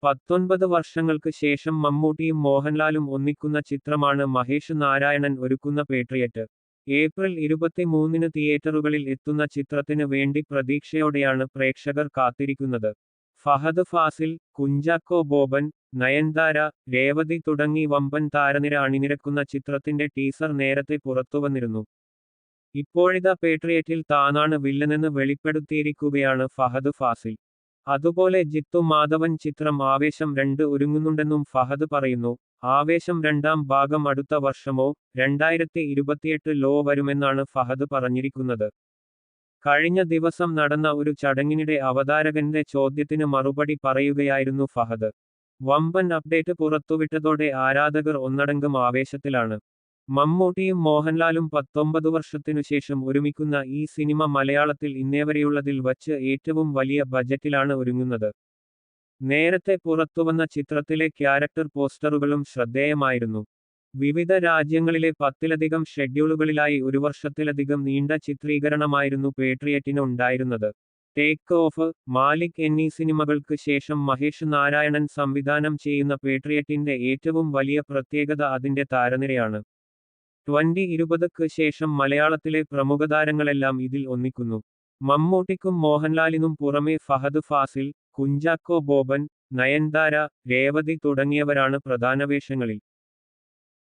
19 വർഷങ്ങൾക്ക് ശേഷം മമ്മൂട്ടിയും മോഹൻലാലും ഒന്നിക്കുന്ന ചിത്രമാണ് മഹേഷ് നാരായണൻ ഒരുക്കുന്ന പേട്രിയറ്റ്. ഏപ്രിൽ 23-ന് തിയേറ്ററുകളിൽ എത്തുന്ന ചിത്രത്തിന് വേണ്ടി പ്രതീക്ഷയോടെയാണ് പ്രേക്ഷകർ കാത്തിരിക്കുന്നത്. ഫഹദ് ഫാസിൽ, കുഞ്ചാക്കോ ബോബൻ, നയൻതാര, രേവതി തുടങ്ങി വമ്പൻ താരനിര അണിനിരക്കുന്ന ചിത്രത്തിന്റെ ടീസർ നേരത്തെ പുറത്തുവന്നിരുന്നു. ഇപ്പോഴിതാ പേട്രിയറ്റിൽ താനാണ് വില്ലനെന്ന് വെളിപ്പെടുത്തിയിരിക്കുകയാണ് ഫഹദ് ഫാസിൽ. അതുപോലെ ജിത്തു മാധവൻ ചിത്രം ആവേശം 2 ഒരുങ്ങുന്നുണ്ടെന്നും ഫഹദ് പറയുന്നു. ആവേശം രണ്ടാം ഭാഗം അടുത്ത വർഷമോ 2028-ലോ വരുമെന്നാണ് ഫഹദ് പറഞ്ഞിരിക്കുന്നത്. കഴിഞ്ഞ ദിവസം നടന്ന ഒരു ചടങ്ങിനിടെ അവതാരകന്റെ ചോദ്യത്തിന് മറുപടി പറയുകയായിരുന്നു ഫഹദ്. വമ്പൻ അപ്ഡേറ്റ് പുറത്തുവിട്ടതോടെ ആരാധകർ ഒന്നടങ്കം ആവേശത്തിലാണ്. മമ്മൂട്ടിയും മോഹൻലാലും 19 വർഷത്തിനുശേഷം ഒരുമിക്കുന്ന ഈ സിനിമ മലയാളത്തിൽ ഇന്നേവരെയുള്ളതിൽ വച്ച് ഏറ്റവും വലിയ ബജറ്റിലാണ് ഒരുങ്ങുന്നത്. നേരത്തെ പുറത്തുവന്ന ചിത്രത്തിലെ ക്യാരക്ടർ പോസ്റ്ററുകളും ശ്രദ്ധേയമായിരുന്നു. വിവിധ രാജ്യങ്ങളിലെ 10-ലധികം ഷെഡ്യൂളുകളിലായി 1 വർഷത്തിലധികം നീണ്ട ചിത്രീകരണമായിരുന്നു പേട്രിയറ്റിന് ഉണ്ടായിരുന്നത്. ടേക്ക് ഓഫ്, മാലിക് എന്നീ സിനിമകൾക്ക് ശേഷം മഹേഷ് നാരായണൻ സംവിധാനം ചെയ്യുന്ന പേട്രിയറ്റിന്റെ ഏറ്റവും വലിയ പ്രത്യേകത അതിന്റെ താരനിരയാണ്. 2020-ക്ക് ശേഷം മലയാളത്തിലെ പ്രമുഖതാരങ്ങളെല്ലാം ഇതിൽ ഒന്നിക്കുന്നു. മമ്മൂട്ടിക്കും മോഹൻലാലിനും പുറമെ ഫഹദ് ഫാസിൽ, കുഞ്ചാക്കോ ബോബൻ, നയൻതാര, രേവതി തുടങ്ങിയവരാണ് പ്രധാന വേഷങ്ങളിൽ.